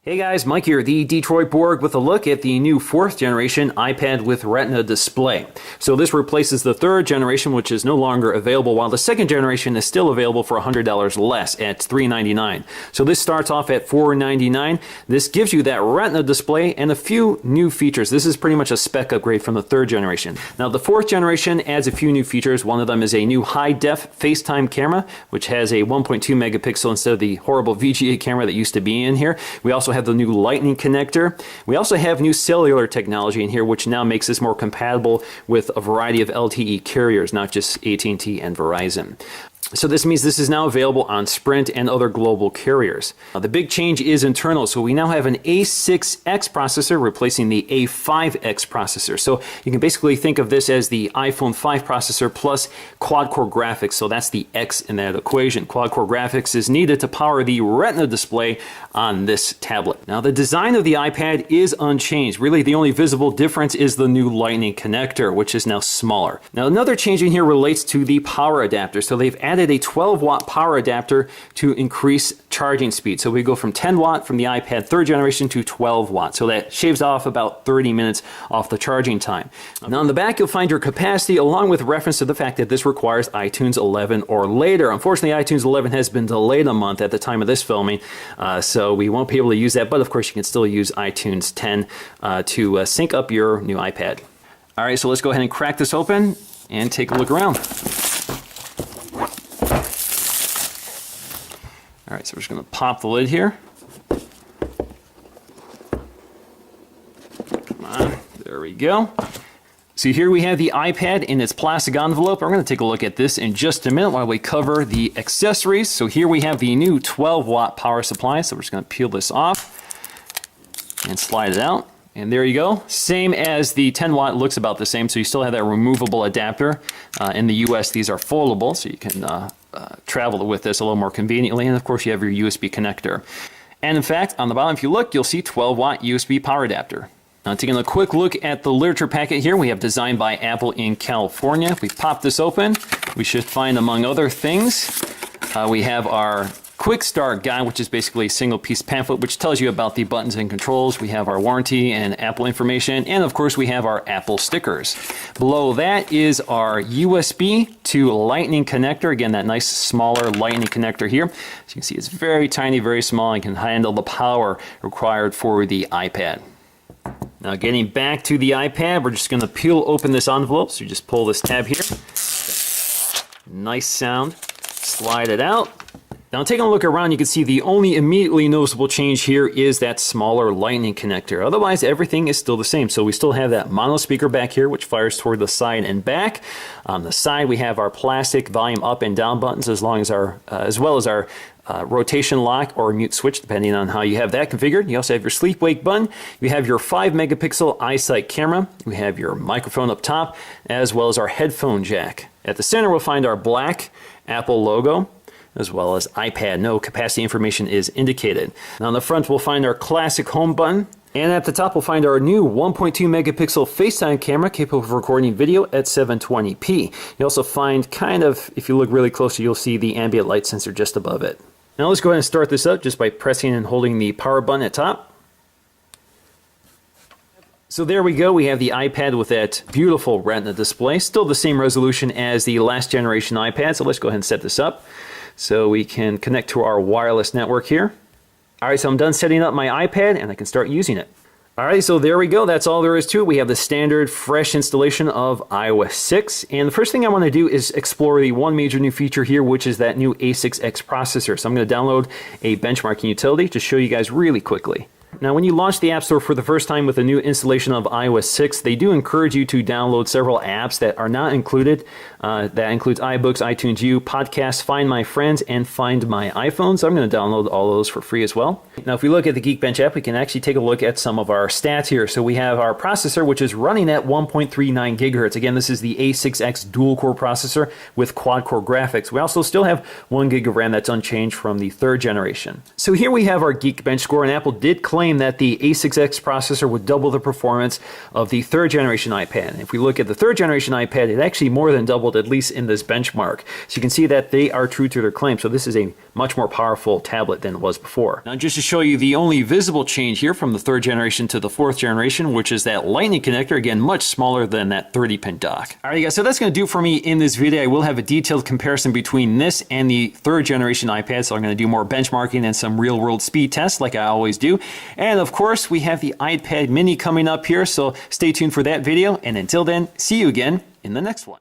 Hey guys, Mike here, the Detroit Borg, with a look at the new 4th generation iPad with Retina display. So this replaces the 3rd generation, which is no longer available, while the 2nd generation is still available for $100 less at $399. So this starts off at $499. This gives you that Retina display and a few new features. This is pretty much a spec upgrade from the 3rd generation. Now the 4th generation adds a few new features. One of them is a new high-def FaceTime camera, which has a 1.2 megapixel instead of the horrible VGA camera that used to be in here. We also have the new Lightning connector. We also have new cellular technology in here, which now makes this more compatible with a variety of LTE carriers, not just AT&T and Verizon. So this means this is now available on Sprint and other global carriers. The big change is internal, so we now have an A6X processor replacing the A5X processor. So you can basically think of this as the iPhone 5 processor plus quad-core graphics, so that's the X in that equation. Quad-core graphics is needed to power the Retina display on this tablet. Now the design of the iPad is unchanged. Really the only visible difference is the new Lightning connector, which is now smaller. Now another change in here relates to the power adapter. So they've added a 12-watt power adapter to increase charging speed. So we go from 10 watt from the iPad 3rd generation to 12 watt. So that shaves off about 30 minutes off the charging time. Now on the back you'll find your capacity along with reference to the fact that this requires iTunes 11 or later. Unfortunately iTunes 11 has been delayed a month at the time of this filming, so we won't be able to use that, but of course you can still use iTunes 10 to sync up your new iPad. Alright, so let's go ahead and crack this open and take a look around. All right, so we're just going to pop the lid here. Come on, there we go. So here we have the iPad in its plastic envelope. We're going to take a look at this in just a minute while we cover the accessories. So here we have the new 12-watt power supply. So we're just going to peel this off and slide it out. And there you go. Same as the 10 watt, looks about the same. So you still have that removable adapter. In the US, these are foldable, so you can travel with this a little more conveniently. And of course, you have your USB connector. And in fact, on the bottom, if you look, you'll see 12 watt USB power adapter. Now, taking a quick look at the literature packet here, we have designed by Apple in California. If we pop this open, we should find, among other things, we have our Quick Start Guide, which is basically a single piece pamphlet which tells you about the buttons and controls. We have our warranty and Apple information, and of course we have our Apple stickers. Below that is our USB to Lightning connector. Again, that nice smaller Lightning connector here. As you can see, it's very tiny, very small, and can handle the power required for the iPad. Now getting back to the iPad, we're just going to peel open this envelope. So you just pull this tab here. Nice sound. Slide it out. Now taking a look around, you can see the only immediately noticeable change here is that smaller Lightning connector. Otherwise, everything is still the same. So we still have that mono speaker back here, which fires toward the side and back. On the side, we have our plastic volume up and down buttons, as well as our rotation lock or mute switch, depending on how you have that configured. You also have your sleep wake button. You have your 5 megapixel iSight camera. We have your microphone up top, as well as our headphone jack. At the center, we'll find our black Apple logo, as well as iPad. No capacity information is indicated. Now on the front, we'll find our classic home button. And at the top, we'll find our new 1.2 megapixel FaceTime camera capable of recording video at 720p. You also find if you look really closely, you'll see the ambient light sensor just above it. Now let's go ahead and start this up just by pressing and holding the power button at top. So there we go, we have the iPad with that beautiful Retina display. Still the same resolution as the last generation iPad, so let's go ahead and set this up so we can connect to our wireless network here. Alright, so I'm done setting up my iPad and I can start using it. Alright, so there we go, that's all there is to it. We have the standard fresh installation of iOS 6, and the first thing I want to do is explore the one major new feature here, which is that new A6X processor. So I'm going to download a benchmarking utility to show you guys really quickly. Now when you launch the App Store for the first time with a new installation of iOS 6, they do encourage you to download several apps that are not included. That includes iBooks, iTunes U, Podcasts, Find My Friends, and Find My iPhone. So I'm going to download all those for free as well. Now if we look at the Geekbench app, we can actually take a look at some of our stats here. So we have our processor, which is running at 1.39 gigahertz. Again, this is the A6X dual-core processor with quad-core graphics. We also still have 1 gig of RAM that's unchanged from the 3rd generation. So here we have our Geekbench score, and Apple did claim claim that the A6X processor would double the performance of the third generation iPad. And if we look at the third generation iPad, it actually more than doubled, at least in this benchmark. So you can see that they are true to their claim. So this is a much more powerful tablet than it was before. Now, just to show you the only visible change here from the third generation to the fourth generation, which is that Lightning connector, again, much smaller than that 30-pin dock. All right, guys, so that's going to do for me in this video. I will have a detailed comparison between this and the third generation iPad, so I'm going to do more benchmarking and some real-world speed tests like I always do. And of course, we have the iPad mini coming up here, so stay tuned for that video. And until then, see you again in the next one.